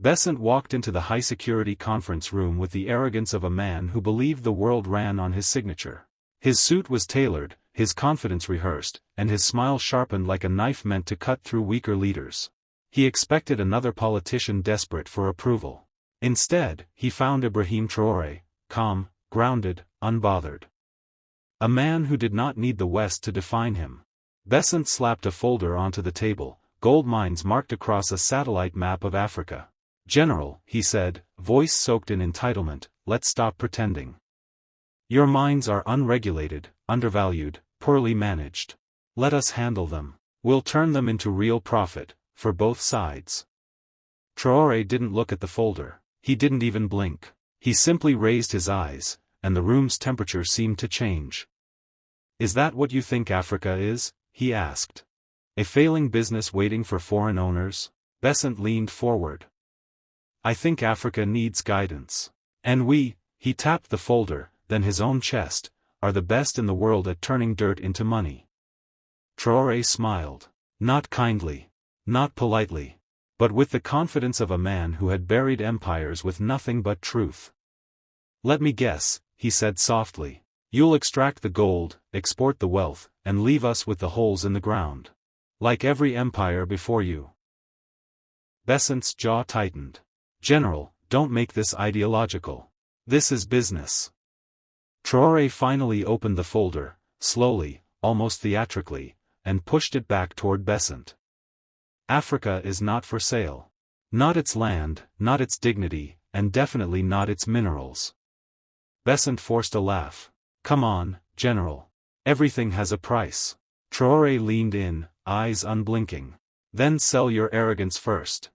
Bessent walked into the high-security conference room with the arrogance of a man who believed the world ran on his signature. His suit was tailored, his confidence rehearsed, and his smile sharpened like a knife meant to cut through weaker leaders. He expected another politician desperate for approval. Instead, he found Ibrahim Traoré, calm, grounded, unbothered. A man who did not need the West to define him. Bessent slapped a folder onto the table, gold mines marked across a satellite map of Africa. "General," he said, voice soaked in entitlement, "let's stop pretending. Your mines are unregulated, undervalued, poorly managed. Let us handle them. We'll turn them into real profit, for both sides." Traoré didn't look at the folder. He didn't even blink. He simply raised his eyes, and the room's temperature seemed to change. "Is that what you think Africa is?" he asked. "A failing business waiting for foreign owners?" Bessent leaned forward. "I think Africa needs guidance. And we," he tapped the folder, then his own chest, "are the best in the world at turning dirt into money." Traoré smiled. Not kindly. Not politely. But with the confidence of a man who had buried empires with nothing but truth. "Let me guess," he said softly. "You'll extract the gold, export the wealth, and leave us with the holes in the ground. Like every empire before you." Bessent's jaw tightened. "General, don't make this ideological. This is business." Traoré finally opened the folder, slowly, almost theatrically, and pushed it back toward Bessent. "Africa is not for sale. Not its land, not its dignity, and definitely not its minerals." Bessent forced a laugh. "Come on, General. Everything has a price." Traoré leaned in, eyes unblinking. "Then sell your arrogance first."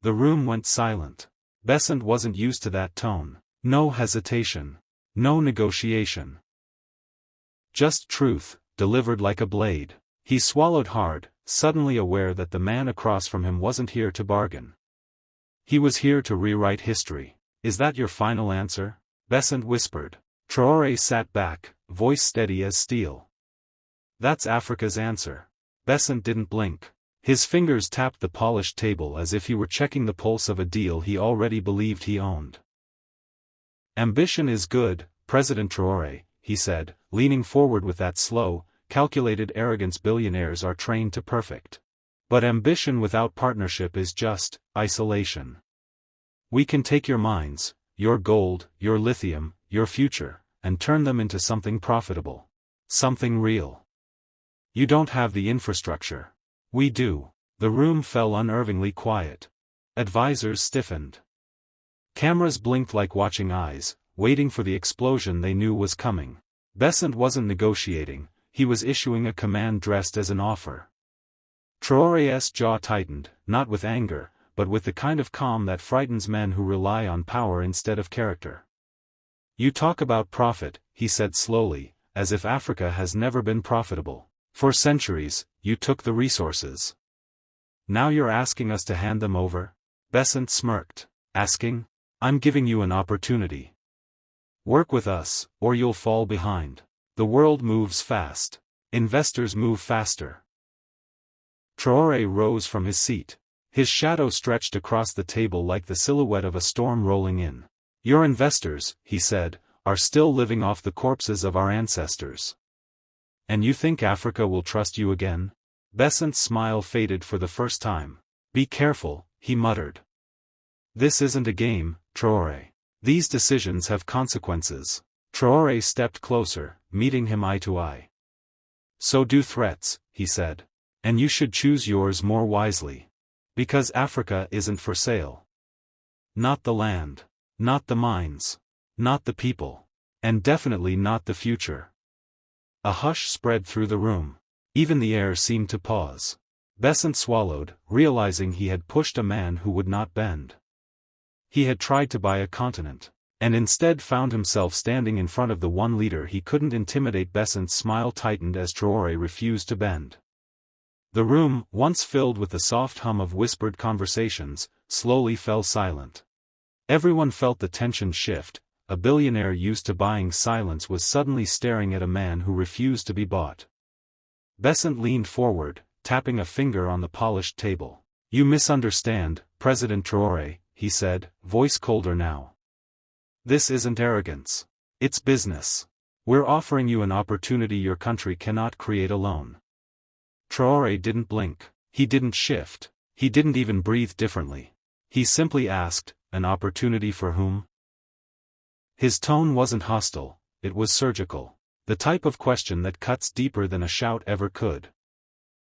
The room went silent. Bessent wasn't used to that tone. No hesitation. No negotiation. Just truth, delivered like a blade. He swallowed hard, suddenly aware that the man across from him wasn't here to bargain. He was here to rewrite history. "Is that your final answer?" Bessent whispered. Traoré sat back, voice steady as steel. "That's Africa's answer." Bessent didn't blink. His fingers tapped the polished table as if he were checking the pulse of a deal he already believed he owned. "Ambition is good, President Traoré," he said, leaning forward with that slow, calculated arrogance billionaires are trained to perfect. "But ambition without partnership is just isolation. We can take your mines, your gold, your lithium, your future, and turn them into something profitable. Something real. You don't have the infrastructure. We do." The room fell unnervingly quiet. Advisors stiffened. Cameras blinked like watching eyes, waiting for the explosion they knew was coming. Bessent wasn't negotiating, he was issuing a command dressed as an offer. Traoré's jaw tightened, not with anger, but with the kind of calm that frightens men who rely on power instead of character. "You talk about profit," he said slowly, "as if Africa has never been profitable. For centuries, you took the resources. Now you're asking us to hand them over?" Bessent smirked. "Asking? I'm giving you an opportunity. Work with us, or you'll fall behind. The world moves fast. Investors move faster." Traoré rose from his seat. His shadow stretched across the table like the silhouette of a storm rolling in. "Your investors," he said, "are still living off the corpses of our ancestors. And you think Africa will trust you again?" Bessent's smile faded for the first time. "Be careful," he muttered. "This isn't a game, Traoré. These decisions have consequences." Traoré stepped closer, meeting him eye to eye. "So do threats," he said. "And you should choose yours more wisely. Because Africa isn't for sale. Not the land. Not the mines. Not the people. And definitely not the future." A hush spread through the room. Even the air seemed to pause. Bessent swallowed, realizing he had pushed a man who would not bend. He had tried to buy a continent, and instead found himself standing in front of the one leader he couldn't intimidate. Bessent's smile tightened as Traoré refused to bend. The room, once filled with the soft hum of whispered conversations, slowly fell silent. Everyone felt the tension shift. A billionaire used to buying silence was suddenly staring at a man who refused to be bought. Bessent leaned forward, tapping a finger on the polished table. "You misunderstand, President Traoré, he said, voice colder now. This isn't arrogance. It's business. We're offering you an opportunity your country cannot create alone. Traoré didn't blink. He didn't shift. He didn't even breathe differently. He simply asked, an opportunity for whom? His tone wasn't hostile, it was surgical. The type of question that cuts deeper than a shout ever could.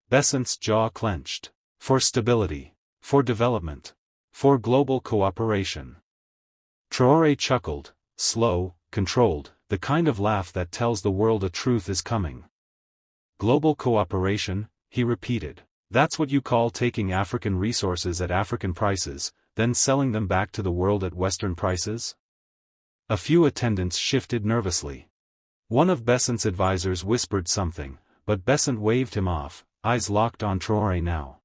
Bessent's jaw clenched. For stability. For development. For global cooperation. Traoré chuckled, slow, controlled, the kind of laugh that tells the world a truth is coming. Global cooperation, he repeated. That's what you call taking African resources at African prices, then selling them back to the world at Western prices? A few attendants shifted nervously. One of Bessent's advisors whispered something, but Bessent waved him off, eyes locked on Traoré now.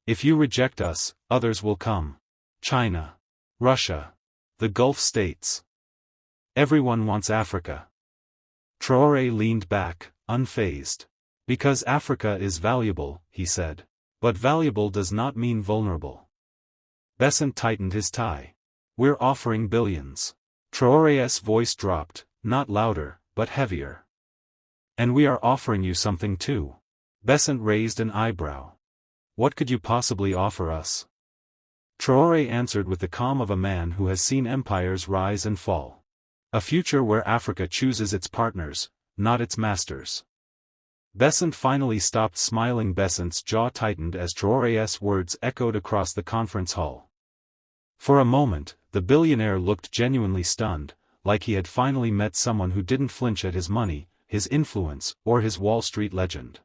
If you reject us, others will come. China. Russia. The Gulf states. Everyone wants Africa. Traoré leaned back, unfazed. Because Africa is valuable, he said. But valuable does not mean vulnerable. Bessent tightened his tie. We're offering billions. Traoré's voice dropped, not louder, but heavier. And we are offering you something too. Bessent raised an eyebrow. What could you possibly offer us? Traoré answered with the calm of a man who has seen empires rise and fall. A future where Africa chooses its partners, not its masters. Bessent finally stopped smiling. Bessent's jaw tightened as Traoré's words echoed across the conference hall. For a moment, the billionaire looked genuinely stunned, like he had finally met someone who didn't flinch at his money, his influence, or his Wall Street legend.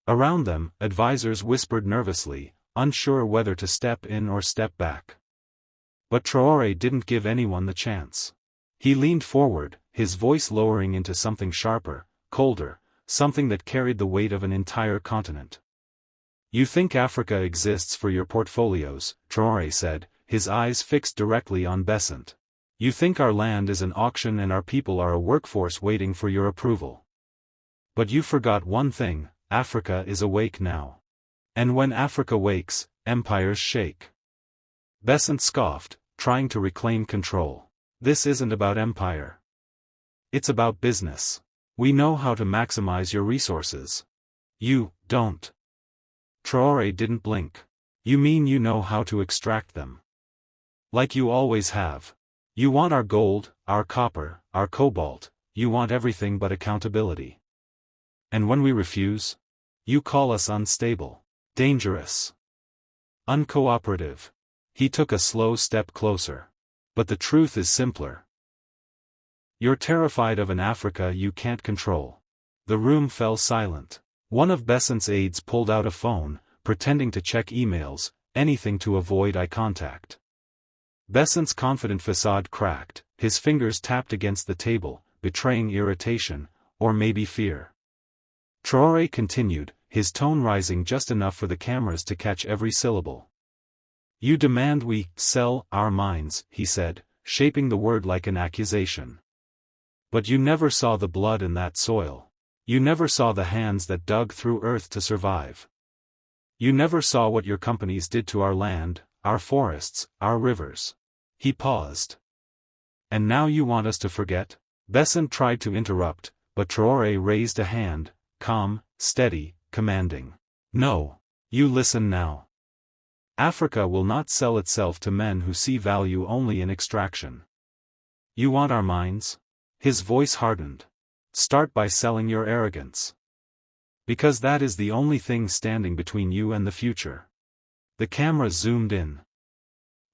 Around them, advisors whispered nervously, unsure whether to step in or step back. But Traoré didn't give anyone the chance. He leaned forward, his voice lowering into something sharper, colder, something that carried the weight of an entire continent. You think Africa exists for your portfolios, Traoré said, his eyes fixed directly on Bessent. You think our land is an auction and our people are a workforce waiting for your approval. But you forgot one thing, Africa is awake now. And when Africa wakes, empires shake. Bessent scoffed, trying to reclaim control. This isn't about empire. It's about business. We know how to maximize your resources. You don't. Traoré didn't blink. You mean you know how to extract them? Like you always have. You want our gold, our copper, our cobalt, you want everything but accountability. And when we refuse? You call us unstable, dangerous, uncooperative. He took a slow step closer. But the truth is simpler. You're terrified of an Africa you can't control. The room fell silent. One of Bessent's aides pulled out a phone, pretending to check emails, anything to avoid eye contact. Bessent's confident facade cracked, his fingers tapped against the table, betraying irritation, or maybe fear. Traoré continued, his tone rising just enough for the cameras to catch every syllable. You demand we sell our mines, he said, shaping the word like an accusation. But you never saw the blood in that soil. You never saw the hands that dug through earth to survive. You never saw what your companies did to our land, our forests, our rivers. He paused. And now you want us to forget? Bessent tried to interrupt, but Traoré raised a hand, calm, steady, commanding. No. You listen now. Africa will not sell itself to men who see value only in extraction. You want our mines? His voice hardened. Start by selling your arrogance. Because that is the only thing standing between you and the future. The camera zoomed in.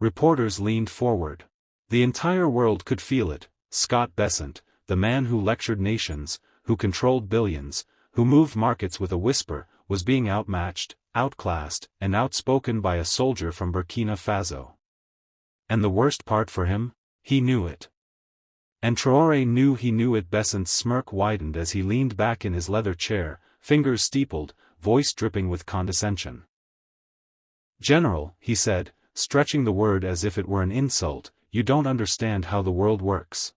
Reporters leaned forward. The entire world could feel it. Scott Bessent, the man who lectured nations, who controlled billions, who moved markets with a whisper, was being outmatched, outclassed, and outspoken by a soldier from Burkina Faso. And the worst part for him? He knew it. And Traoré knew he knew it. Bessent's smirk widened as he leaned back in his leather chair, fingers steepled, voice dripping with condescension. General, he said, stretching the word as if it were an insult, you don't understand how the world works.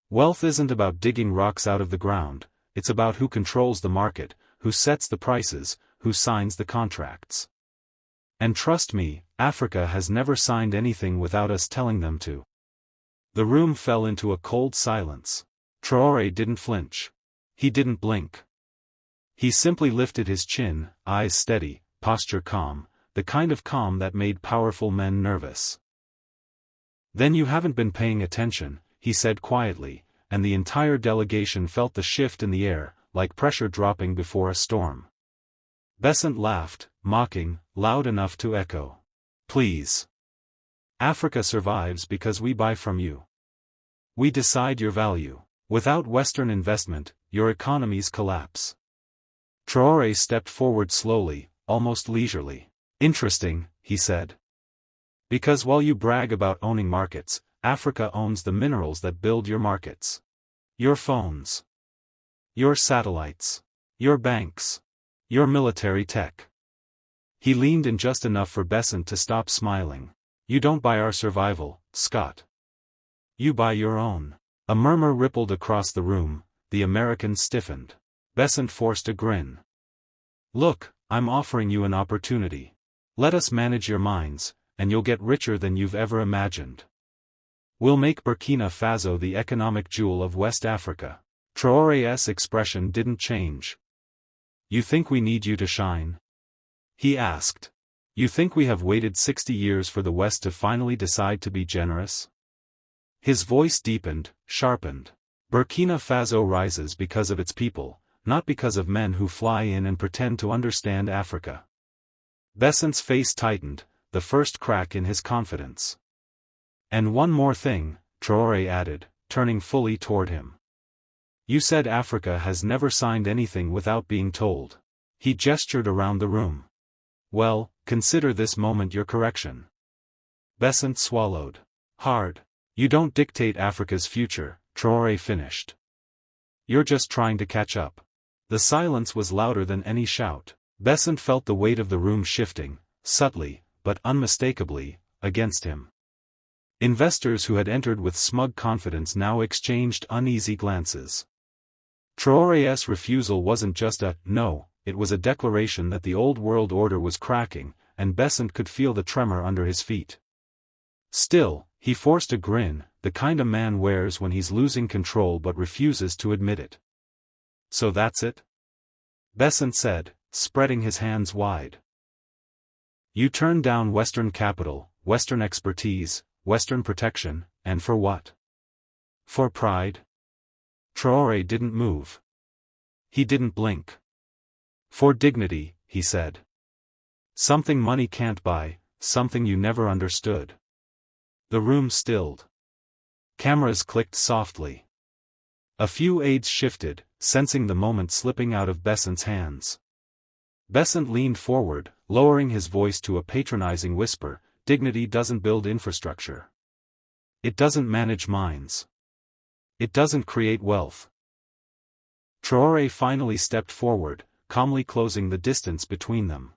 Wealth isn't about digging rocks out of the ground, it's about who controls the market, who sets the prices, who signs the contracts. And trust me, Africa has never signed anything without us telling them to. The room fell into a cold silence. Traoré didn't flinch. He didn't blink. He simply lifted his chin, eyes steady, posture calm, the kind of calm that made powerful men nervous. "Then you haven't been paying attention," he said quietly, and the entire delegation felt the shift in the air, like pressure dropping before a storm. Bessent laughed, mocking, loud enough to echo. "Please. Africa survives because we buy from you. We decide your value. Without Western investment, your economies collapse." Traoré stepped forward slowly, almost leisurely. "Interesting," he said. "Because while you brag about owning markets, Africa owns the minerals that build your markets. Your phones. Your satellites. Your banks. Your military tech." He leaned in just enough for Bessent to stop smiling. "You don't buy our survival, Scott. You buy your own." A murmur rippled across the room, the Americans stiffened. Bessent forced a grin. "Look, I'm offering you an opportunity. Let us manage your mines, and you'll get richer than you've ever imagined. We'll make Burkina Faso the economic jewel of West Africa." Traoré's expression didn't change. "You think we need you to shine?" he asked. "You think we have waited 60 years for the West to finally decide to be generous?" His voice deepened, sharpened. "Burkina Faso rises because of its people, not because of men who fly in and pretend to understand Africa." Bessent's face tightened, the first crack in his confidence. "And one more thing," Traoré added, turning fully toward him. "You said Africa has never signed anything without being told." He gestured around the room. "Well, consider this moment your correction." Bessent swallowed hard. "You don't dictate Africa's future," Traoré finished. "You're just trying to catch up." The silence was louder than any shout. Bessent felt the weight of the room shifting, subtly, but unmistakably, against him. Investors who had entered with smug confidence now exchanged uneasy glances. Traoré's refusal wasn't just a "no," it was a declaration that the old world order was cracking, and Bessent could feel the tremor under his feet. Still, he forced a grin, the kind a man wears when he's losing control but refuses to admit it. "So that's it?" Bessent said, spreading his hands wide. "You turned down Western capital, Western expertise, Western protection, and for what? For pride?" Traoré didn't move. He didn't blink. "For dignity," he said. "Something money can't buy, something you never understood." The room stilled. Cameras clicked softly. A few aides shifted, sensing the moment slipping out of Bessent's hands. Bessent leaned forward, lowering his voice to a patronizing whisper, "Dignity doesn't build infrastructure. It doesn't manage mines. It doesn't create wealth." Traoré finally stepped forward, calmly closing the distance between them.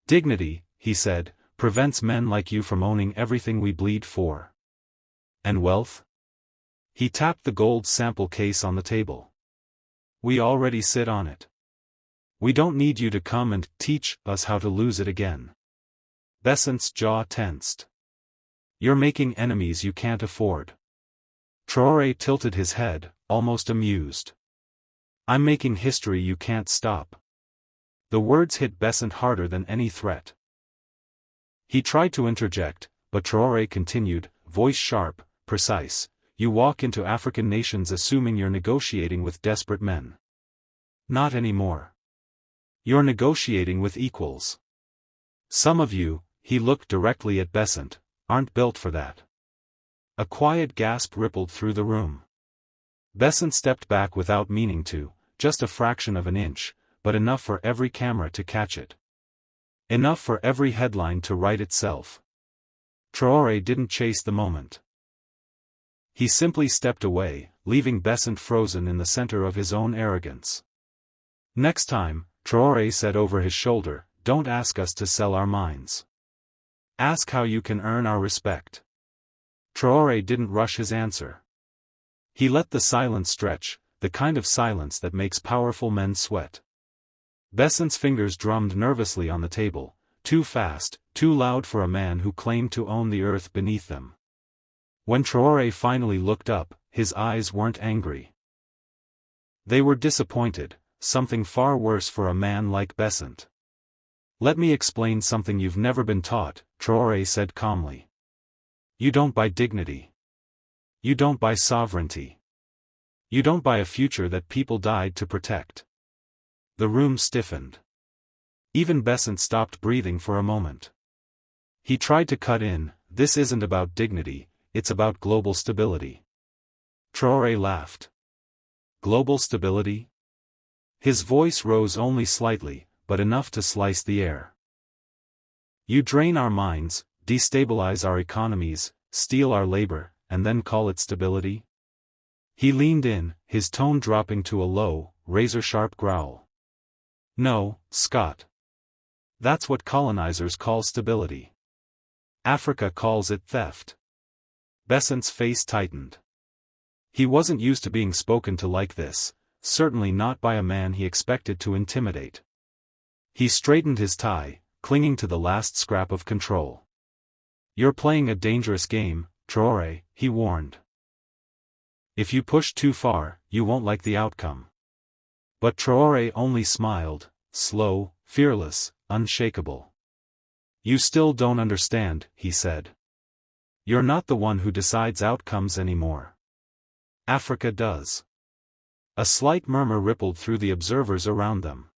"Dignity," he said, "prevents men like you from owning everything we bleed for." "And wealth?" He tapped the gold sample case on the table. "We already sit on it. We don't need you to come and teach us how to lose it again." Bessent's jaw tensed. "You're making enemies you can't afford." Traoré tilted his head, almost amused. "I'm making history you can't stop." The words hit Bessent harder than any threat. He tried to interject, but Traoré continued, voice sharp, precise, "You walk into African nations assuming you're negotiating with desperate men. Not anymore. You're negotiating with equals. Some of you," he looked directly at Bessent, "aren't built for that." A quiet gasp rippled through the room. Bessent stepped back without meaning to, just a fraction of an inch, but enough for every camera to catch it. Enough for every headline to write itself. Traoré didn't chase the moment. He simply stepped away, leaving Bessent frozen in the center of his own arrogance. "Next time," Traoré said over his shoulder, "don't ask us to sell our minds. Ask how you can earn our respect." Traoré didn't rush his answer. He let the silence stretch, the kind of silence that makes powerful men sweat. Bessent's fingers drummed nervously on the table, too fast, too loud for a man who claimed to own the earth beneath them. When Traoré finally looked up, his eyes weren't angry. They were disappointed, something far worse for a man like Bessent. "Let me explain something you've never been taught," Traoré said calmly. "You don't buy dignity. You don't buy sovereignty. You don't buy a future that people died to protect." The room stiffened. Even Bessent stopped breathing for a moment. He tried to cut in, "This isn't about dignity, it's about global stability." Traoré laughed. "Global stability?" His voice rose only slightly, but enough to slice the air. "You drain our minds, destabilize our economies, steal our labor, and then call it stability?" He leaned in, his tone dropping to a low, razor-sharp growl. "No, Scott. That's what colonizers call stability. Africa calls it theft." Bessent's face tightened. He wasn't used to being spoken to like this, certainly not by a man he expected to intimidate. He straightened his tie, clinging to the last scrap of control. "You're playing a dangerous game, Traoré," he warned. "If you push too far, you won't like the outcome." But Traoré only smiled, slow, fearless, unshakable. "You still don't understand," he said. "You're not the one who decides outcomes anymore. Africa does." A slight murmur rippled through the observers around them.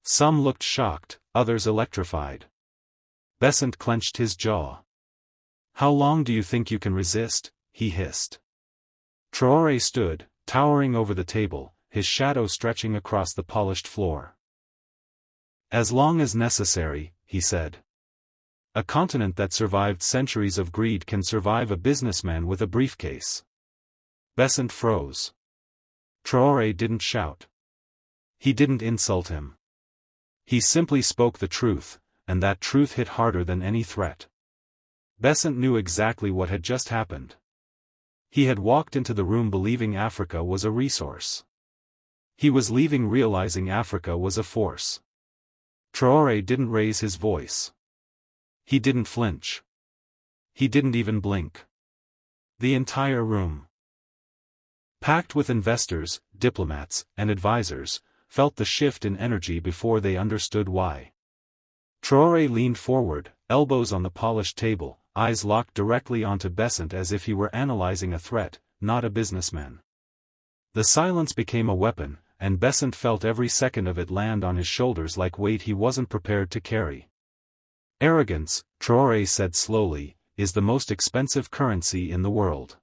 Some looked shocked, others electrified. Bessent clenched his jaw. "How long do you think you can resist?" he hissed. Traoré stood, towering over the table, his shadow stretching across the polished floor. "As long as necessary," he said. "A continent that survived centuries of greed can survive a businessman with a briefcase." Bessent froze. Traoré didn't shout. He didn't insult him. He simply spoke the truth, and that truth hit harder than any threat. Bessent knew exactly what had just happened. He had walked into the room believing Africa was a resource. He was leaving realizing Africa was a force. Traoré didn't raise his voice. He didn't flinch. He didn't even blink. The entire room, packed with investors, diplomats, and advisors, felt the shift in energy before they understood why. Traoré leaned forward, elbows on the polished table, eyes locked directly onto Bessent as if he were analyzing a threat, not a businessman. The silence became a weapon, and Bessent felt every second of it land on his shoulders like weight he wasn't prepared to carry. "Arrogance," Traoré said slowly, "is the most expensive currency in the world.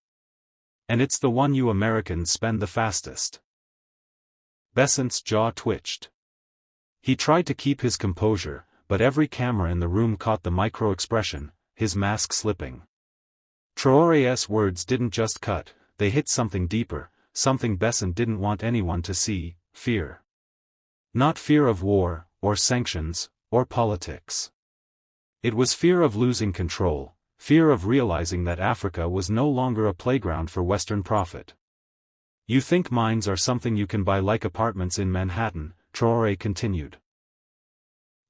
And it's the one you Americans spend the fastest." Bessent's jaw twitched. He tried to keep his composure, but every camera in the room caught the micro-expression, his mask slipping. Traoré's words didn't just cut, they hit something deeper, something Bessent didn't want anyone to see: fear. Not fear of war, or sanctions, or politics. It was fear of losing control, fear of realizing that Africa was no longer a playground for Western profit. "You think mines are something you can buy like apartments in Manhattan," Traoré continued.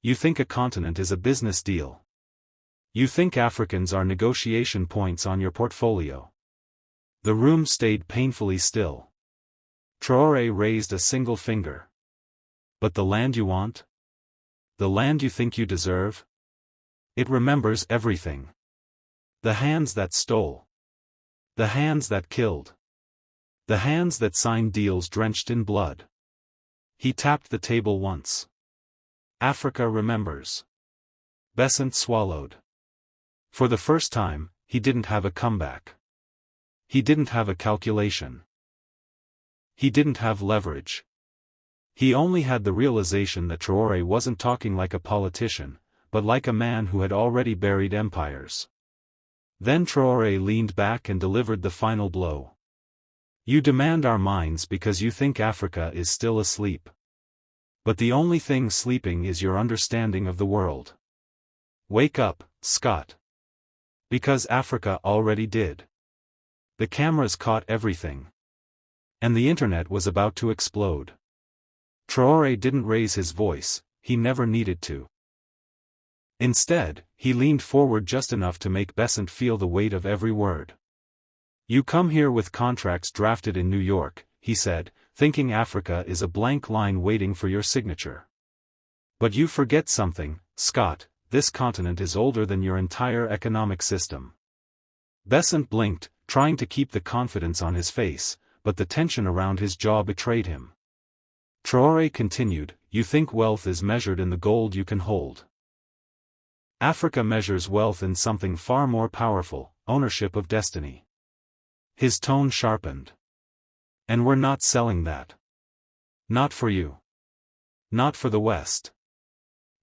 "You think a continent is a business deal. You think Africans are negotiation points on your portfolio." The room stayed painfully still. Traoré raised a single finger. "But the land you want? The land you think you deserve? It remembers everything. The hands that stole. The hands that killed. The hands that signed deals drenched in blood." He tapped the table once. "Africa remembers." Bessent swallowed. For the first time, he didn't have a comeback. He didn't have a calculation. He didn't have leverage. He only had the realization that Traoré wasn't talking like a politician, but like a man who had already buried empires. Then Traoré leaned back and delivered the final blow. "You demand our minds because you think Africa is still asleep. But the only thing sleeping is your understanding of the world. Wake up, Scott. Because Africa already did." The cameras caught everything. And the internet was about to explode. Traoré didn't raise his voice, he never needed to. Instead, he leaned forward just enough to make Bessent feel the weight of every word. "You come here with contracts drafted in New York," he said, "thinking Africa is a blank line waiting for your signature. But you forget something, Scott, this continent is older than your entire economic system." Bessent blinked, trying to keep the confidence on his face, but the tension around his jaw betrayed him. Traoré continued, "You think wealth is measured in the gold you can hold. Africa measures wealth in something far more powerful, ownership of destiny." His tone sharpened. "And we're not selling that. Not for you. Not for the West.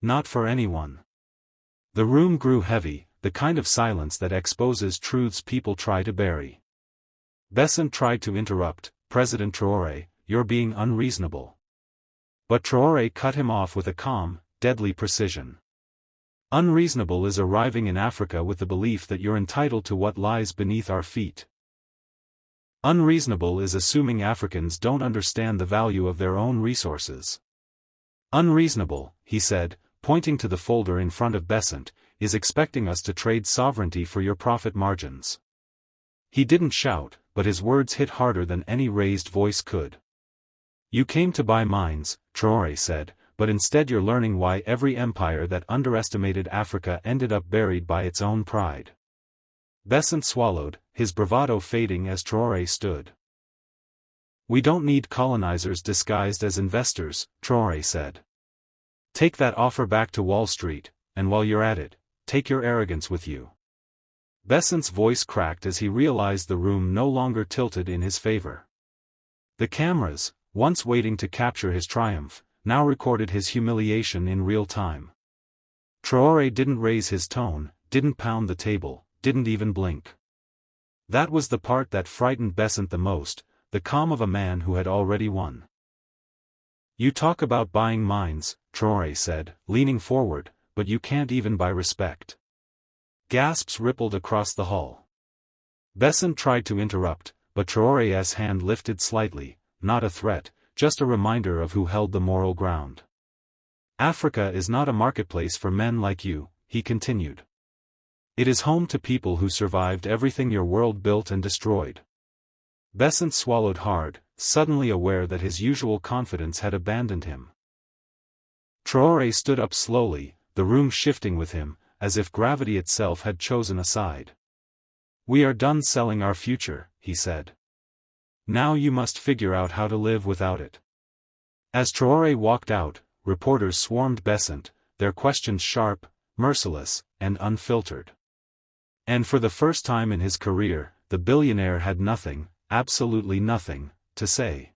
Not for anyone." The room grew heavy, the kind of silence that exposes truths people try to bury. Bessent tried to interrupt, "President Traoré, you're being unreasonable." But Traoré cut him off with a calm, deadly precision. "Unreasonable is arriving in Africa with the belief that you're entitled to what lies beneath our feet. Unreasonable is assuming Africans don't understand the value of their own resources. Unreasonable," he said, pointing to the folder in front of Bessent, "is expecting us to trade sovereignty for your profit margins." He didn't shout, but his words hit harder than any raised voice could. "You came to buy mines," Traoré said, "but instead you're learning why every empire that underestimated Africa ended up buried by its own pride." Bessent swallowed, his bravado fading as Traoré stood. "We don't need colonizers disguised as investors," Traoré said. "Take that offer back to Wall Street, and while you're at it, take your arrogance with you." Bessent's voice cracked as he realized the room no longer tilted in his favor. The cameras, once waiting to capture his triumph, now recorded his humiliation in real time. Traoré didn't raise his tone, didn't pound the table, didn't even blink. That was the part that frightened Bessent the most, the calm of a man who had already won. "You talk about buying mines," Traoré said, leaning forward, "but you can't even buy respect." Gasps rippled across the hall. Bessent tried to interrupt, but Traoré's hand lifted slightly, not a threat, just a reminder of who held the moral ground. "Africa is not a marketplace for men like you," he continued. "It is home to people who survived everything your world built and destroyed." Bessent swallowed hard, suddenly aware that his usual confidence had abandoned him. Traoré stood up slowly, the room shifting with him, as if gravity itself had chosen a side. "We are done selling our future," he said. "Now you must figure out how to live without it." As Traoré walked out, reporters swarmed Bessent, their questions sharp, merciless, and unfiltered. And for the first time in his career, the billionaire had nothing, absolutely nothing, to say.